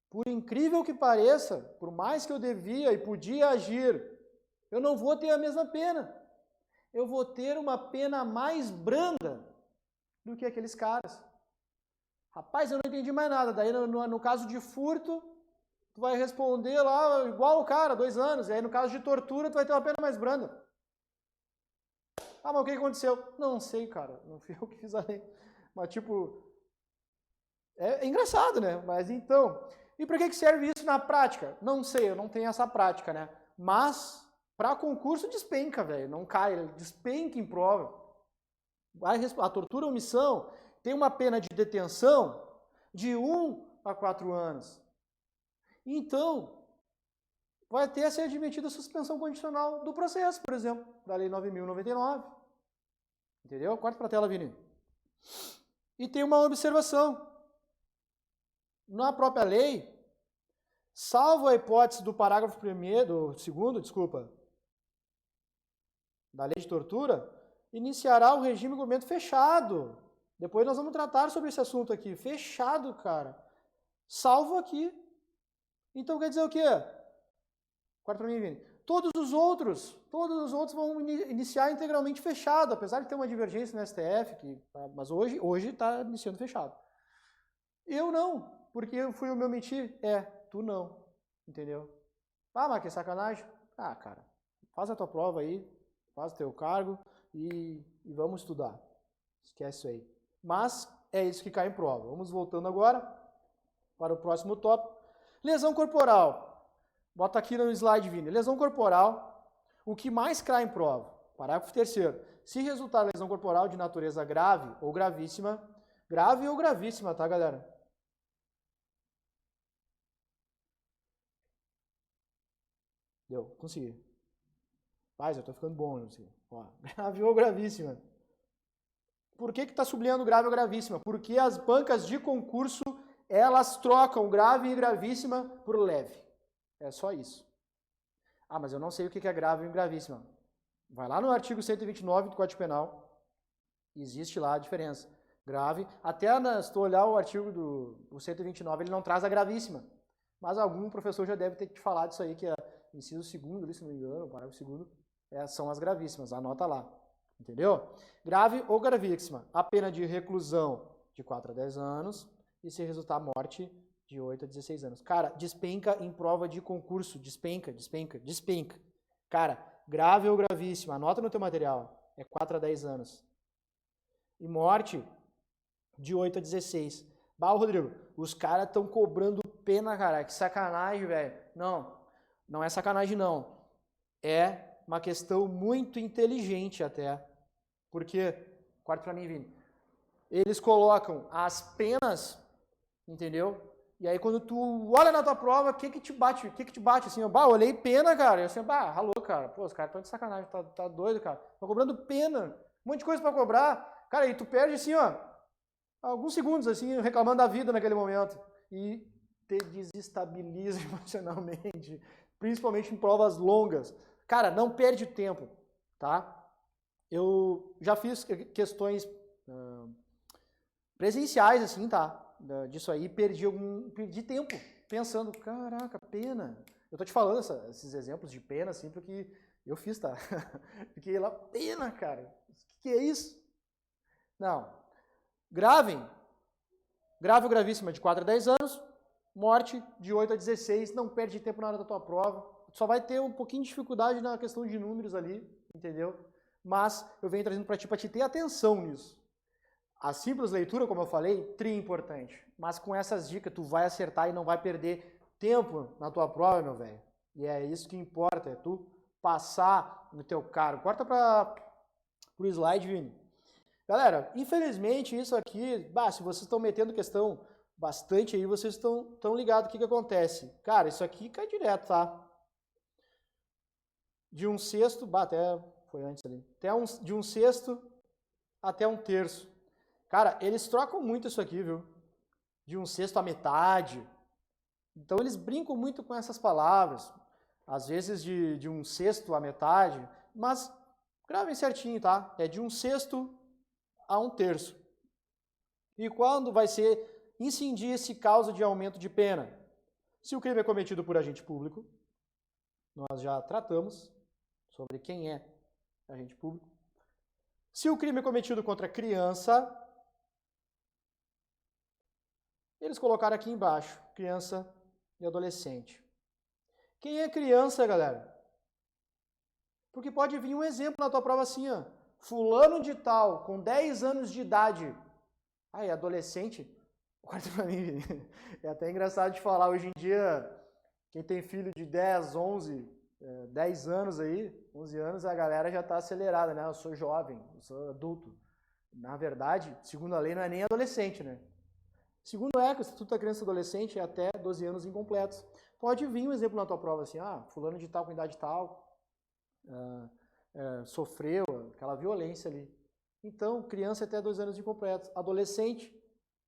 Por incrível que pareça, por mais que eu devia e podia agir, eu não vou ter a mesma pena. Eu vou ter uma pena mais branda do que aqueles caras. Rapaz, eu não entendi mais nada. Daí, no caso de furto, tu vai responder lá igual o cara, 2 anos. E aí, no caso de tortura, tu vai ter uma pena mais branda. Mas o que aconteceu? Não sei, cara. Não fui eu que fiz a lei. Mas, tipo, é engraçado, né? Mas então, e para que serve isso na prática? Não sei, eu não tenho essa prática, né? Mas, para concurso, despenca, velho. Não cai, despenca em prova. A tortura ou omissão tem uma pena de detenção de 1 a 4 anos. Então, vai ter a ser admitida a suspensão condicional do processo, por exemplo, da Lei 9.099. Entendeu? Corta para a tela, Vini. E tem uma observação. Na própria lei, salvo a hipótese do parágrafo 2º, da lei de tortura, iniciará o regime de governamento fechado. Depois nós vamos tratar sobre esse assunto aqui. Fechado, cara. Salvo aqui. Então quer dizer o quê? Corta para mim, Vini. Todos os outros vão iniciar integralmente fechado, apesar de ter uma divergência no STF, mas hoje está iniciando fechado. Eu não, porque eu fui o meu mentir. Tu não, entendeu? Mas que sacanagem. Cara, faz a tua prova aí, faz o teu cargo e vamos estudar. Esquece isso aí. Mas é isso que cai em prova. Vamos voltando agora para o próximo tópico. Lesão corporal. Bota aqui no slide, Vini. Lesão corporal, o que mais cai em prova? Parágrafo 3º. Se resultar lesão corporal de natureza grave ou gravíssima, tá, galera? Deu, consegui. Mas eu tô ficando bom, não sei. Grave ou gravíssima. Por que está sublinhando grave ou gravíssima? Porque as bancas de concurso, elas trocam grave e gravíssima por leve. É só isso. Mas eu não sei o que é grave e gravíssima. Vai lá no artigo 129 do Código Penal. Existe lá a diferença. Grave. Até se tu olhar o artigo do 129, ele não traz a gravíssima. Mas algum professor já deve ter te falado disso aí, que é inciso 2º, ali, se não me engano, parágrafo 2º, são as gravíssimas, anota lá, entendeu? Grave ou gravíssima, a pena de reclusão de 4 a 10 anos e se resultar morte de 8 a 16 anos. Cara, despenca em prova de concurso, despenca. Cara, grave ou gravíssima, anota no teu material, é 4 a 10 anos. E morte de 8 a 16. Bah, Rodrigo, os caras estão cobrando pena, cara, que sacanagem, velho. Não é sacanagem não. É uma questão muito inteligente até. Porque, corta pra mim, Vini, eles colocam as penas, entendeu? E aí quando tu olha na tua prova, o que que te bate? Assim, eu olhei pena, cara. Eu assim, ralou, cara. Pô, os caras estão de sacanagem, tá doido, cara. Estão cobrando pena. Um monte de coisa pra cobrar. Cara, e tu perde assim, ó, alguns segundos, assim, reclamando da vida naquele momento. E te desestabiliza emocionalmente. Principalmente em provas longas. Cara, não perde tempo, tá? Eu já fiz questões presenciais, assim, tá? Disso aí, perdi tempo pensando, caraca, pena. Eu tô te falando esses exemplos de pena, assim, porque eu fiz, tá? Fiquei lá, pena, cara. O que é isso? Não. Grave ou gravíssima de 4 a 10 anos, morte de 8 a 16, não perde tempo na hora da tua prova. Só vai ter um pouquinho de dificuldade na questão de números ali, entendeu? Mas eu venho trazendo para te ter atenção nisso. A simples leitura, como eu falei, tri importante. Mas com essas dicas tu vai acertar e não vai perder tempo na tua prova, meu velho. E é isso que importa, é tu passar no teu cargo. Corta pro slide, Vini. Galera, infelizmente isso aqui, se vocês estão metendo questão bastante aí, vocês estão ligados o que acontece. Cara, isso aqui cai direto, tá? De um sexto, até foi antes ali, de um sexto até um terço. Cara, eles trocam muito isso aqui, viu? De um sexto à metade. Então eles brincam muito com essas palavras. Às vezes de um sexto à metade, mas gravem certinho, tá? É de um sexto a um terço. E quando vai ser incidir-se causa de aumento de pena? Se o crime é cometido por agente público, nós já tratamos sobre quem é agente público. Se o crime é cometido contra criança, eles colocaram aqui embaixo, criança e adolescente. Quem é criança, galera? Porque pode vir um exemplo na tua prova assim, ó. Fulano de tal, com 10 anos de idade. É adolescente? Corta pra mim. É até engraçado de falar. Hoje em dia, quem tem filho de 10, 11, 10 anos aí, 11 anos, a galera já tá acelerada, né? Eu sou jovem, eu sou adulto. Na verdade, segundo a lei, não é nem adolescente, né? Segundo o ECA, o Estatuto da Criança e Adolescente, é até 12 anos incompletos. Pode vir um exemplo na tua prova assim, fulano de tal com idade tal, sofreu aquela violência ali. Então, criança até 2 anos incompletos, adolescente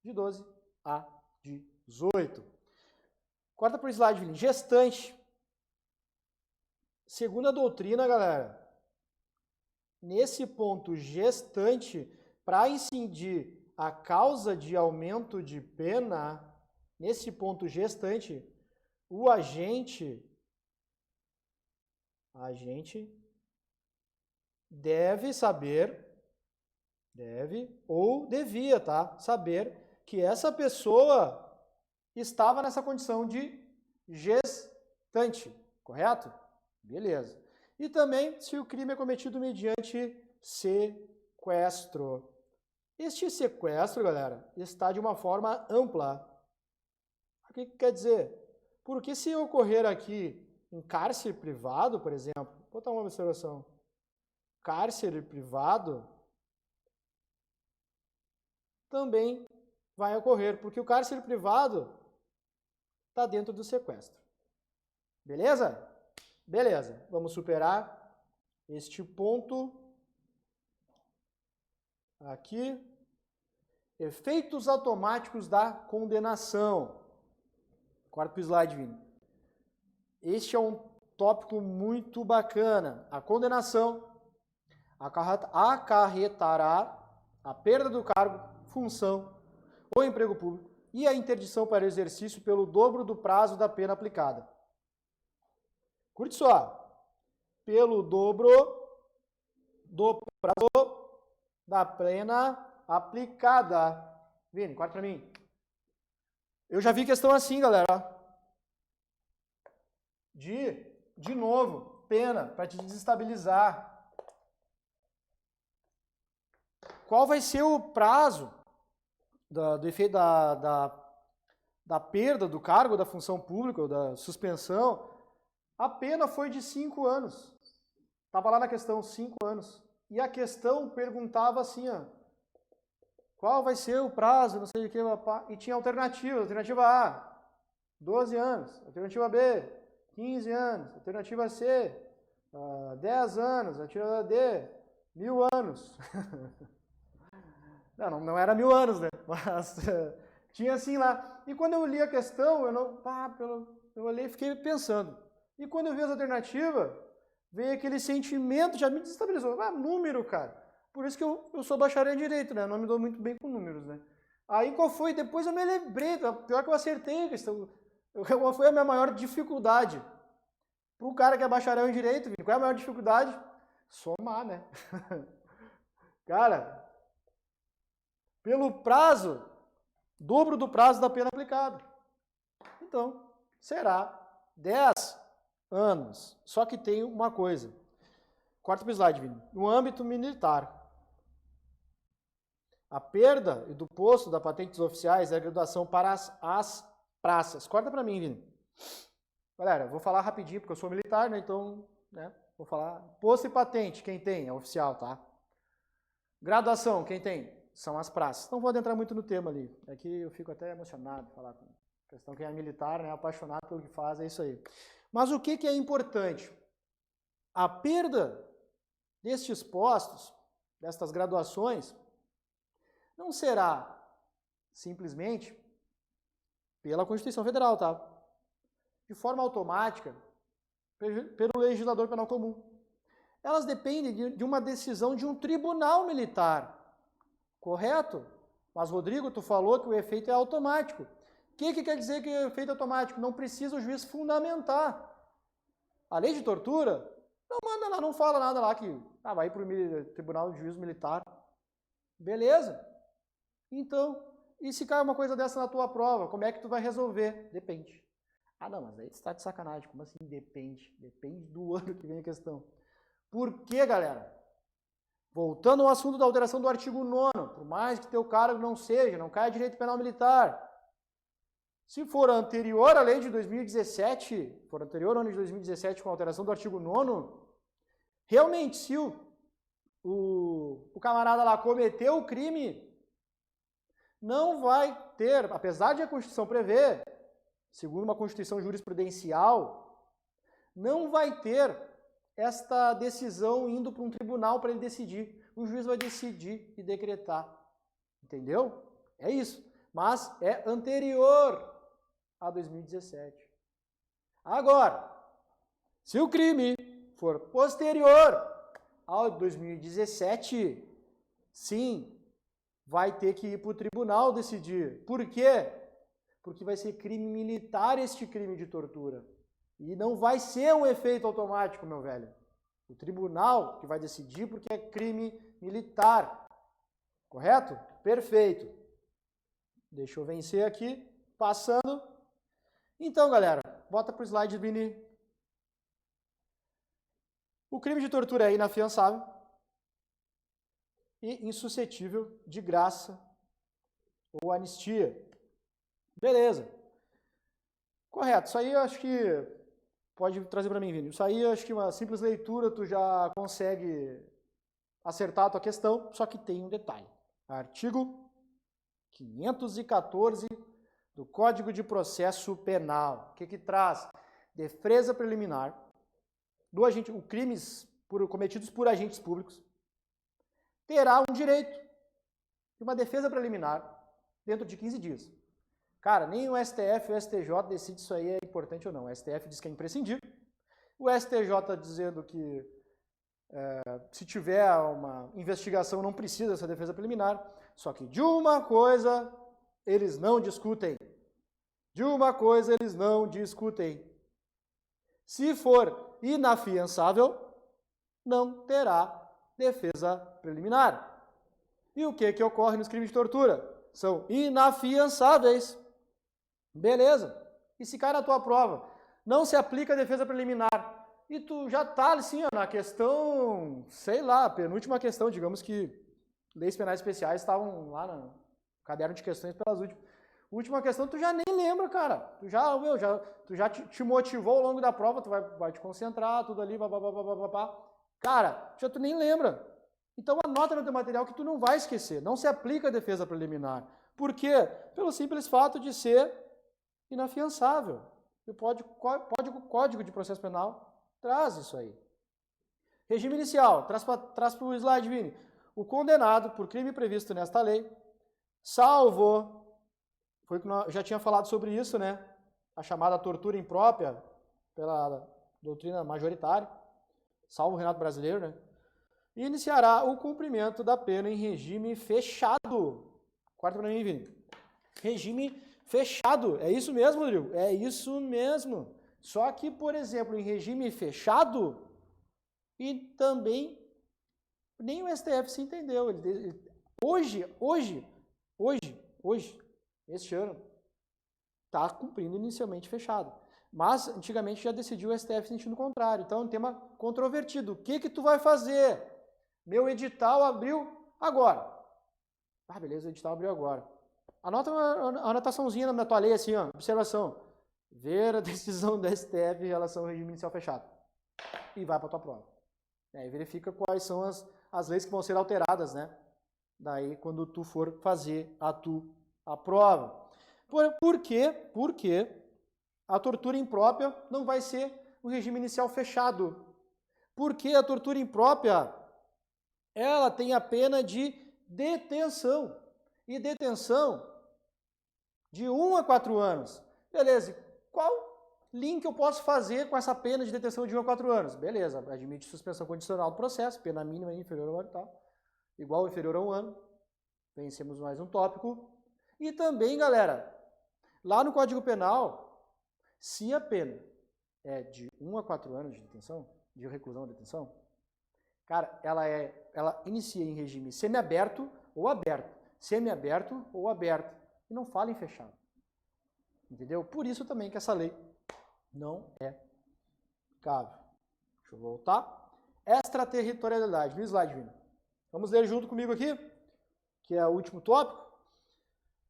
de 12 a 18. Corta para o slide, Vini. Gestante. Segundo a doutrina, galera, nesse ponto gestante, para incidir a causa de aumento de pena, nesse ponto gestante, o agente deve saber, ou devia, tá? Saber que essa pessoa estava nessa condição de gestante, correto? Beleza. E também se o crime é cometido mediante sequestro. Este sequestro, galera, está de uma forma ampla. O que quer dizer? Porque se ocorrer aqui em cárcere privado, por exemplo, vou botar uma observação. Cárcere privado também vai ocorrer, porque o cárcere privado está dentro do sequestro. Beleza? Beleza. Vamos superar este ponto aqui. Efeitos automáticos da condenação. Corta para o slide, Vini. Este é um tópico muito bacana. A condenação acarretará a perda do cargo, função ou emprego público e a interdição para exercício pelo dobro do prazo da pena aplicada. Curte só. pelo dobro do prazo da pena aplicada. Vini, corta para mim. Eu já vi questão assim, galera. De novo, pena para te desestabilizar. Qual vai ser o prazo do efeito da perda do cargo da função pública ou da suspensão? A pena foi de 5 anos. Estava lá na questão 5 anos. E a questão perguntava assim, ó, qual vai ser o prazo, não sei o que, e tinha alternativa. Alternativa A, 12 anos. Alternativa B, 15 anos. Alternativa C, 10 anos. Alternativa D, 1000 anos. Não era 1000 anos, né? Mas tinha assim lá. E quando eu li a questão, eu olhei e fiquei pensando. E quando eu vi as alternativas, veio aquele sentimento, já me desestabilizou. Número, cara. Por isso que eu sou bacharel em Direito, né? Eu não me dou muito bem com números, né? Aí qual foi? Depois eu me lembrei, pior que eu acertei a questão. Qual foi a minha maior dificuldade? Para o cara que é bacharel em Direito, qual é a maior dificuldade? Somar, né? Cara, pelo prazo, dobro do prazo da pena aplicada. Então, será 10 anos. Só que tem uma coisa. Corta para o slide, Vini. No âmbito militar, a perda do posto da patentes oficiais é a graduação para as praças. Corta para mim, Vini. Galera, eu vou falar rapidinho, porque eu sou militar, né? Então, né? Vou falar. Posto e patente, quem tem? É oficial, tá? Graduação, quem tem? São as praças. Não vou adentrar muito no tema ali. Aqui eu fico até emocionado de falar com a questão. Quem é militar, né? Apaixonado pelo que faz, é isso aí. Mas o que é importante? A perda destes postos, destas graduações, não será simplesmente pela Constituição Federal, tá? De forma automática, pelo legislador penal comum. Elas dependem de uma decisão de um tribunal militar. Correto? Mas, Rodrigo, tu falou que o efeito é automático. O que quer dizer que o efeito é automático? Não precisa o juiz fundamentar. A lei de tortura não manda lá, não fala nada lá que vai para o Tribunal de Juízo Militar. Beleza? Então, e se cai uma coisa dessa na tua prova, como é que tu vai resolver? Depende. Não, mas aí tu está de sacanagem. Como assim depende? Depende do ano que vem a questão. Por quê, galera? Voltando ao assunto da alteração do artigo 9º, por mais que teu cargo não caia direito penal militar, se for anterior à lei de 2017, for anterior ao ano de 2017 com a alteração do artigo 9º, realmente, se o camarada lá cometeu o crime, não vai ter, apesar de a Constituição prever, segundo uma Constituição jurisprudencial, não vai ter esta decisão indo para um tribunal para ele decidir. O juiz vai decidir e decretar. Entendeu? É isso. Mas é anterior a 2017. Agora, se o crime for posterior ao 2017, sim, vai ter que ir para o tribunal decidir. Por quê? Porque vai ser crime militar este crime de tortura. E não vai ser um efeito automático, meu velho. O tribunal que vai decidir porque é crime militar. Correto? Perfeito. Deixa eu vencer aqui. Passando. Então, galera, bota para o slide, Vini. O crime de tortura é inafiançável e insuscetível de graça ou anistia. Beleza. Correto. Isso aí eu acho que pode trazer para mim, Vini. Isso aí eu acho que uma simples leitura tu já consegue acertar a tua questão, só que tem um detalhe. Artigo 514 do Código de Processo Penal. O que traz? Defesa preliminar do agente, crimes cometidos por agentes públicos terá um direito de uma defesa preliminar dentro de 15 dias. Cara, nem o STF e o STJ decidem se isso aí é importante ou não. O STF diz que é imprescindível. O STJ está dizendo que se tiver uma investigação não precisa dessa defesa preliminar. Só que de uma coisa eles não discutem. De uma coisa eles não discutem. Se for inafiançável, não terá defesa preliminar. E o que ocorre nos crimes de tortura? São inafiançáveis. Beleza. E se cai na tua prova, não se aplica a defesa preliminar, e tu já tá assim, ó, na questão, sei lá, penúltima questão, digamos que leis penais especiais estavam lá no caderno de questões pelas última questão, tu já nem lembra, cara. Tu já te motivou ao longo da prova, tu vai te concentrar, tudo ali, cara, já tu nem lembra. Então anota no teu material que tu não vai esquecer, não se aplica a defesa preliminar. Por quê? Pelo simples fato de ser inafiançável. O Código de Processo Penal traz isso aí. Regime inicial, traz para o slide, Vini. O condenado por crime previsto nesta lei, salvo, já tinha falado sobre isso, né? A chamada tortura imprópria pela doutrina majoritária, salvo o Renato Brasileiro, né? E iniciará o cumprimento da pena em regime fechado. Corta para mim, Vini. Regime fechado. É isso mesmo, Rodrigo? É isso mesmo. Só que, por exemplo, em regime fechado, e também nem o STF se entendeu. Hoje, este ano, está cumprindo inicialmente fechado. Mas, antigamente, já decidiu o STF sentindo o contrário. Então, é um tema controvertido. O que tu vai fazer? Meu edital abriu agora. Ah, beleza, o edital abriu agora. Anota uma anotaçãozinha na tua lei, assim, ó, observação. Ver a decisão do STF em relação ao regime inicial fechado. E vai para a tua prova. E verifica quais são as leis que vão ser alteradas, né? Daí, quando tu for fazer a prova. Por quê? Porque a tortura imprópria não vai ser o regime inicial fechado. Porque a tortura imprópria, ela tem a pena de detenção. E detenção de 1 a 4 anos. Beleza, qual link eu posso fazer com essa pena de detenção de 1 a 4 anos? Beleza, admite suspensão condicional do processo, pena mínima inferior a 1 ano e tal. Igual ou inferior a 1 ano. Vencemos mais um tópico. E também, galera, lá no Código Penal, se a pena é de 1 a 4 anos de detenção, de reclusão ou detenção, cara, ela inicia em regime semiaberto ou aberto. Semiaberto ou aberto. E não fala em fechado. Entendeu? Por isso também que essa lei não é aplicável. Deixa eu voltar. Extraterritorialidade. No slide, Vini. Vamos ler junto comigo aqui, que é o último tópico.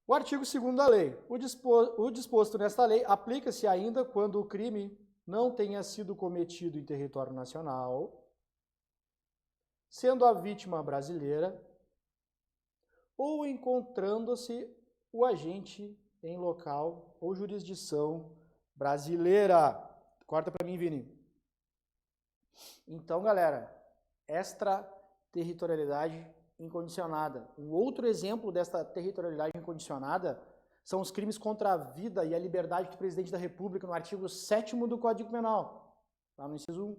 O artigo 2º da lei. O disposto nesta lei aplica-se ainda quando o crime não tenha sido cometido em território nacional, sendo a vítima brasileira, ou encontrando-se o agente em local ou jurisdição brasileira. Corta para mim, Vini. Então, galera, extraterritorialidade incondicionada. Um outro exemplo desta territorialidade incondicionada são os crimes contra a vida e a liberdade do presidente da República no artigo 7º do Código Penal. Lá no inciso 1.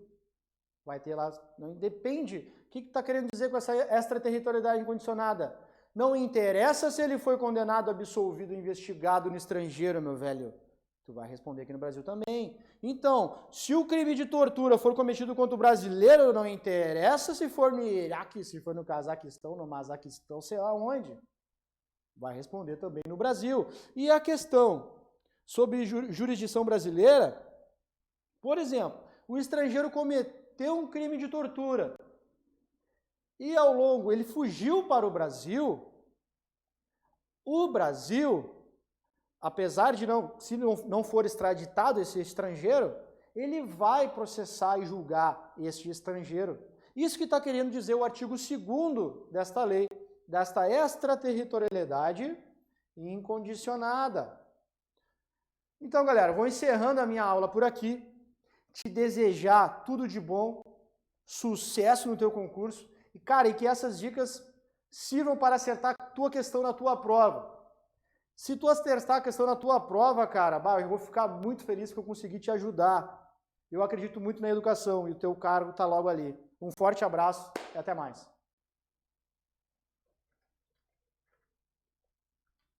Vai ter lá, não depende. O que está querendo dizer com essa extraterritorialidade incondicionada? Não interessa se ele foi condenado, absolvido, investigado no estrangeiro, meu velho. Tu vai responder aqui no Brasil também. Então, se o crime de tortura for cometido contra o brasileiro, não interessa se for no Iraque, se for no Cazaquistão, no Mazaquistão, sei lá onde. Vai responder também no Brasil. E a questão sobre jurisdição brasileira, por exemplo, o estrangeiro cometeu um crime de tortura e ao longo ele fugiu para o Brasil apesar de se não for extraditado esse estrangeiro, ele vai processar e julgar este estrangeiro. Isso que está querendo dizer o artigo 2º desta lei, desta extraterritorialidade incondicionada. Então, galera, vou encerrando a minha aula por aqui. Te desejar tudo de bom, sucesso no teu concurso. E, cara, e que essas dicas sirvam para acertar a tua questão na tua prova. Se tu acertar a questão na tua prova, cara, eu vou ficar muito feliz que eu consegui te ajudar. Eu acredito muito na educação e o teu cargo está logo ali. Um forte abraço e até mais.